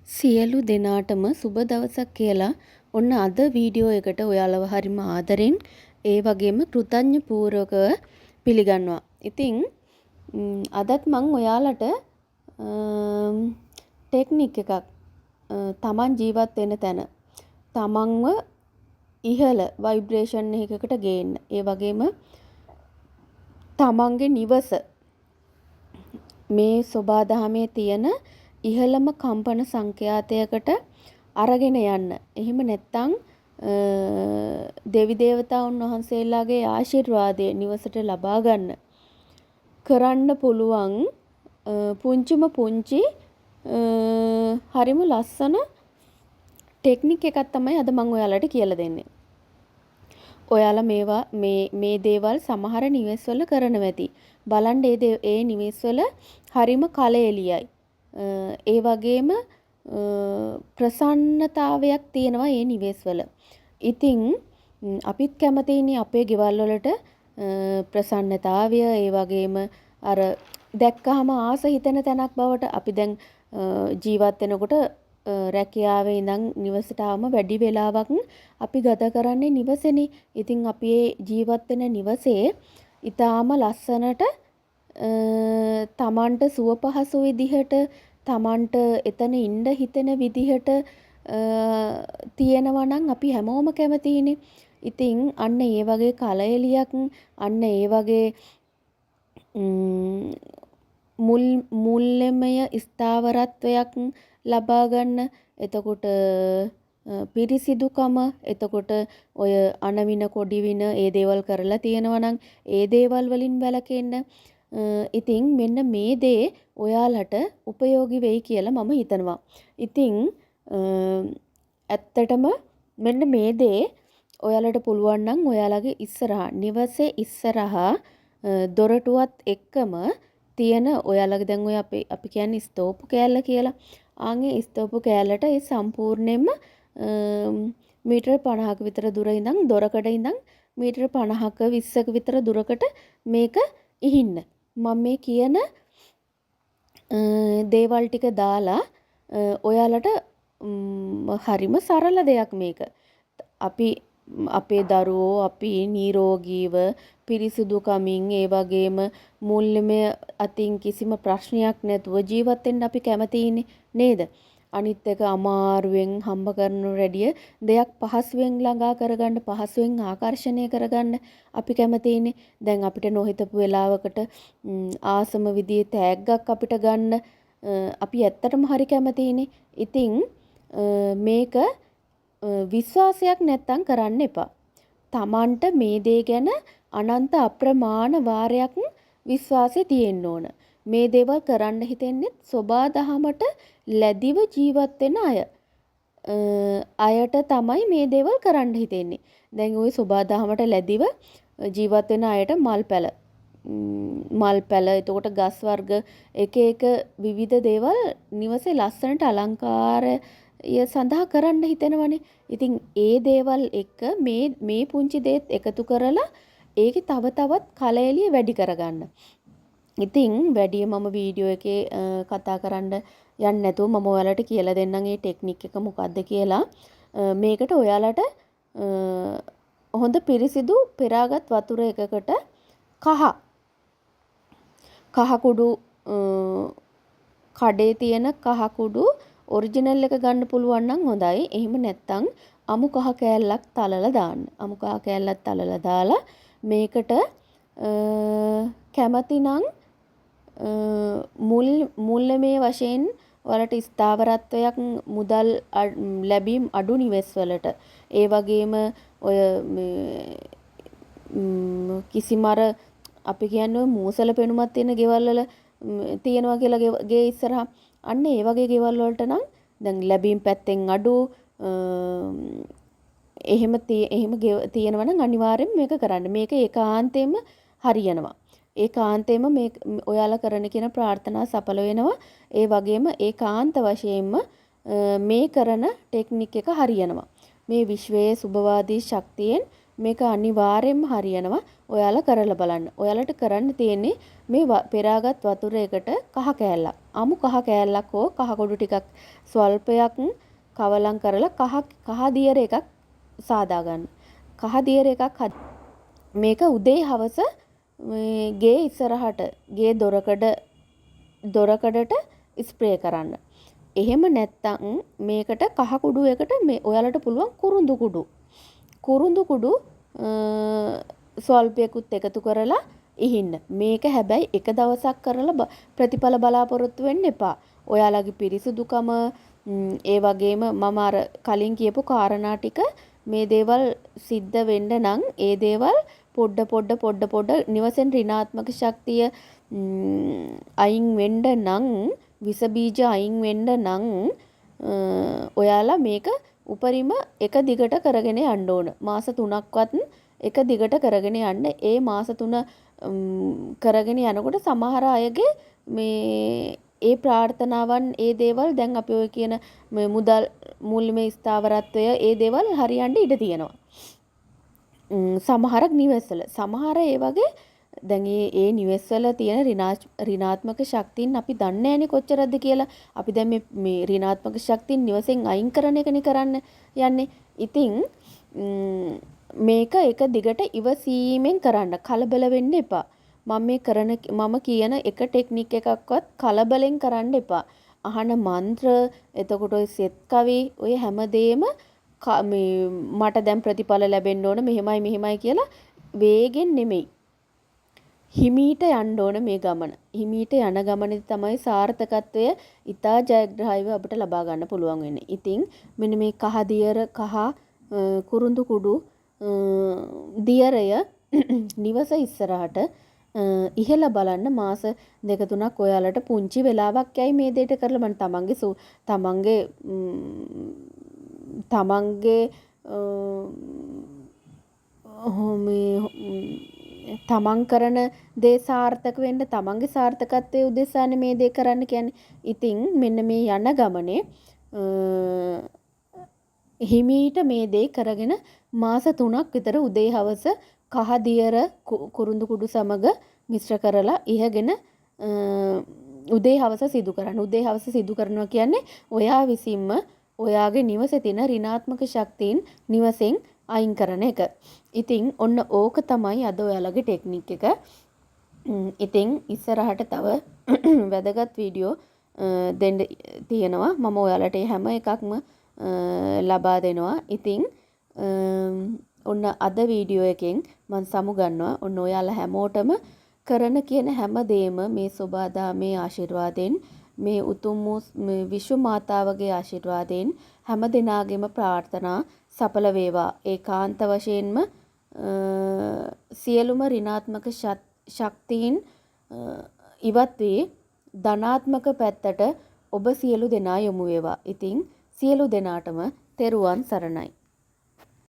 සියලු දෙනාටම සුබ දවසක් කියලා ඔන්න අද වීඩියෝ එකට ඔයාලව හරිම ආදරෙන් ඒ වගේම කෘතඥ පූර්වකව පිළිගන්නවා. ඉතින් අදත් මම ඔයාලට ටෙක්නික් එකක් තමන් ජීවත් වෙන තැන තමන්ව ඉහළ ভাইබ්‍රේෂන් එකකට ගේන්න. ඒ වගේම තමන්ගේ නිවස මේ සෝබාදහමේ තියෙන ඉහළම කම්පන සංඛ්‍යාතයකට අරගෙන යන්න. එහෙම නැත්නම් දෙවි දේවතාවුන් වහන්සේලාගේ ආශිර්වාදය නිවසට ලබා ගන්න කරන්න පුළුවන් පුංචිම පුංචි හරිම ලස්සන ටෙක්නික් එකක් තමයි අද මම ඔයාලට කියලා දෙන්නේ. ඔයාලා මේවා මේ දේවල් සමහර නිවෙස්වල කරනවා ඇති. බලන්න ඒ නිවෙස්වල හරිම කලෙලියයි. ඒ වගේම ප්‍රසන්නතාවයක් තියෙනවා මේ නිවෙස්වල. ඉතින් අපිත් කැමතිනේ අපේ ගෙවල් වලට ප්‍රසන්නතාවය ඒ වගේම අර දැක්කහම ආස හිතෙන තැනක් බවට අපි දැන් ජීවත් වෙනකොට රැකියාවේ ඉඳන් නිවසට ආවම වැඩි වෙලාවක් අපි ගත කරන්නේ නිවසේනේ. ඉතින් අපි ජීවත් වෙන නිවසේ ඊටාම ලස්සනට තමන්ට සුව පහසු විදිහට තමන්ට එතන ඉන්න හිතෙන විදිහට තියෙනවා නම් අපි හැමෝම කැමතිනේ. ඉතින් අන්න ඒ වගේ කලෙලියක් අන්න ඒ වගේ මුල්‍යමය ස්ථාවරත්වයක් ලබා ගන්න. එතකොට පිරිසිදුකම, එතකොට ඔය අනවින කොඩිවින ඒ දේවල් කරලා තියෙනවා නම් ඒ දේවල් වලින් වැළකෙන්න. ඉතින් මෙන්න මේ දේ ඔයාලට ප්‍රයෝගී වෙයි කියලා මම හිතනවා. ඉතින් ඇත්තටම මෙන්න මේ දේ ඔයාලට පුළුවන් නම් ඔයාලගේ ඉස්සරහා නිවසේ ඉස්සරහා දොරටුවත් එක්කම තියෙන ඔයාලගේ දැන් ඔය අපි කියන්නේ ස්තෝපු කෑල්ල කියලා. ආන්ගේ ස්තෝපු කෑල්ලට ඒ සම්පූර්ණයෙන්ම මීටර 50ක විතර දුර ඉඳන් දොරකඩ ඉඳන් මීටර 50ක 20ක විතර දුරකට මේක ඉහින්න. මම මේ කියන දේවල් ටික දාලා ඔයාලට හරිම සරල දෙයක් මේක. අපි අපේ දරුවෝ අපි නිරෝගීව පිරිසිදු කමින් ඒ වගේම මුල්‍යමය අතින් කිසිම ප්‍රශ්නයක් නැතුව ජීවත් වෙන්න අපි කැමතිනේ නේද? අනිත් එක අමාරුවෙන් හම්බ කරන රැඩිය දෙයක් පහසුවෙන් ළඟා කරගන්න පහසුවෙන් ආකර්ෂණය කරගන්න අපි කැමතිනේ. දැන් අපිට නොහිතපු වෙලාවකට ආසම විදිහේ තෑග්ගක් අපිට ගන්න අපි ඇත්තටම හරි කැමතිනේ. ඉතින් මේක විශ්වාසයක් නැත්තම් කරන්න එපා. තමන්ට මේ දේ ගැන අනන්ත අප්‍රමාණ වාරයක් විශ්වාසය තියෙන්න ඕන. මේ දේවල් කරන්න හිතෙන්නේ සෝබා දහමට ලැබිව ජීවත් වෙන අයට තමයි මේ දේවල් කරන්න හිතෙන්නේ. දැන් ওই සෝබා දහමට ලැබිව ජීවත් වෙන අයට මල් පැල එතකොට ගස් වර්ග එක එක විවිධ දේවල් නිවසේ ලස්සනට අලංකාරය සඳහා කරන්න හිතෙනවනේ. ඉතින් ඒ දේවල් එක මේ පුංචි දේත් එකතු කරලා ඒකේ තව තවත් කලෙලිය වැඩි කරගන්න. ඉතින් වැඩි මම වීඩියෝ එකේ කතා කරන්න යන්නේ නැතුව මම ඔයාලට කියලා දෙන්නම් මේ ටෙක්නික් එක මොකක්ද කියලා. මේකට ඔයාලට හොඳ පිරිසිදු පෙරාගත් වතුර එකකට කහ කුඩු කඩේ තියෙන කහ කුඩු ඔරිජිනල් එක ගන්න පුළුවන් නම් හොඳයි. එහෙම නැත්නම් අමු කහ කෑල්ලක් තලලා දාන්න. අමු කහ කෑල්ලක් තලලා දාලා මේකට කැමතිනම් මුල්‍යමය වශයෙන් වලට ස්ථාවරත්වයක් මුදල් ලැබීම් අඩු නිවෙස් වලට ඒ වගේම ඔය කිසිම අර අපි කියන්නේ මූසල පෙනුමක් තියෙන ගෙවල් වල තියෙනවා කියලා ගේ ඉස්සරහා අන්න ඒ වගේ ගෙවල් වලට නම් දැන් ලැබීම් පැත්තෙන් අඩු එහෙම තියෙනවා නම් අනිවාර්යෙන් මේක කරන්න. මේක ඒකාන්තයෙන්ම හරියනවා. ඒකාන්තයෙන්ම මේ ඔයාලා කරන කියන ප්‍රාර්ථනා සඵල වෙනවා. ඒ වගේම ඒකාන්ත වශයෙන්ම මේ කරන ටෙක්නික් එක හරියනවා. මේ විශ්වයේ සුභවාදී ශක්තියෙන් මේක අනිවාර්යෙන්ම හරියනවා. ඔයාලා කරලා බලන්න. ඔයාලට කරන්න තියෙන්නේ මේ පෙරාගත් වතුරයකට කහ කෑල්ලක්. අමු කහ කෑල්ලක් හෝ කහ කුඩු ටිකක් ස්වල්පයක් කවලම් කරලා කහ දියර එකක් සාදා ගන්න. කහ දියර එකක් මේක උදේ හවස මේ ගේ ඉස්සරහට ගේ දොරකඩට ස්ප්‍රේ කරන්න. එහෙම නැත්තම් මේකට කහ කුඩු එකට මේ ඔයාලට පුළුවන් කුරුඳු කුඩු ස්වල්පයකුත් එකතු කරලා ඉහින්න. මේක හැබැයි එක දවසක් කරලා ප්‍රතිඵල බලාපොරොත්තු වෙන්න එපා. ඔයාලගේ පිරිසුදුකම ඒ වගේම මම අර කලින් කියපු කාරණා ටික මේ දේවල් සිද්ධ වෙන්න නම් ඒ දේවල් පොඩ නිවසෙන් ඍණාත්මක ශක්තිය අයින් වෙන්න නම් විස බීජ අයින් වෙන්න නම් ඔයාලා මේක උපරිම එක දිගට කරගෙන යන්න ඕන. මාස 3ක්වත් එක දිගට කරගෙන යන්න. ඒ මාස 3 කරගෙන යනකොට සමහර අයගේ මේ ඒ ප්‍රාර්ථනාවන් ඒ දේවල් දැන් අපි ඔය කියන මේ මුදල් මූල්‍යමය ස්ථාවරත්වය ඒ දේවල් හරියන්න ඉඩ තියෙනවා. සමහරක් නිවෙස්වල සමහර ඒ වගේ දැන් ඒ නිවෙස්වල තියෙන ඍණාත්මක ශක්තියින් අපි දන්නේ නැහැනේ කොච්චරද කියලා. අපි දැන් මේ ඍණාත්මක ශක්තියින් නිවසෙන් අයින් කරන එකනේ කරන්න යන්නේ. ඉතින් මේක එක දිගට ඉවසීමෙන් කරන්න. කලබල වෙන්න එපා. මම කියන එක ටෙක්නික් එකක්වත් කලබලෙන් කරන්න එපා. අහන මන්ත්‍ර එතකොට ඔය සෙත් කවි ඔය හැමදේම මට දැන් ප්‍රතිඵල ලැබෙන්න ඕන මෙහෙමයි කියලා වේගෙන් නෙමෙයි. හිමීට යන්න ඕන මේ ගමන. හිමීට යන ගමනේදී තමයි සාර්ථකත්වය ඉතා ජයග්‍රහීව අපිට ලබා ගන්න පුළුවන් වෙන්නේ. ඉතින් මෙන්න මේ කහ දියර කහ කුරුඳු කුඩු දියරය නිවස ඉස්සරහට ඉහළ බලන්න මාස 2-3ක් ඔයාලට පුංචි වෙලාවක් යයි මේ දෙයට කරලා මම තමන් කරන දේ සාර්ථක වෙන්න තමන්ගේ සාර්ථකත්වයේ උදෙසානේ මේ දේ කරන්න කියන්නේ. ඉතින් මෙන්න මේ යන ගමනේ හිමීට මේ දේ කරගෙන මාස 3ක් විතර උදේ හවස කහ දියර කුරුඳු කුඩු සමග මිශ්‍ර කරලා ඉහගෙන උදේ හවස සිදු කරන්න. උදේ හවස සිදු කරනවා කියන්නේ ඔයා විසින්ම ඔයාගේ නිවසේ තියෙන ඍණාත්මක ශක්තියින් නිවසෙන් අයින් කරන එක. ඉතින් ඔන්න ඕක තමයි අද ඔයාලගේ ටෙක්නික් එක. ඉතින් ඉස්සරහට තව වැදගත් වීඩියෝ දෙන්න තියෙනවා. මම ඔයාලට හැම එකක්ම ලබා දෙනවා. ඉතින් ඔන්න අද වීඩියෝ එකෙන් මම සමුගන්නවා. ඔන්න ඔයාලා හැමෝටම කරන කියන හැම දෙයක්ම මේ සෝබාදාමේ ආශිර්වාදයෙන් මේ උතුම් වූ විශ්ව මාතාවගේ ආශිර්වාදයෙන් හැම දිනාගෙම ප්‍රාර්ථනා සඵල වේවා. ඒකාන්ත වශයෙන්ම සියලුම ඍණාත්මක ශක්තියින් ඉවත් වී ධනාත්මක පැත්තට ඔබ සියලු දෙනා යොමු වේවා. ඉතින් සියලු දෙනාටම තෙරුවන් සරණයි.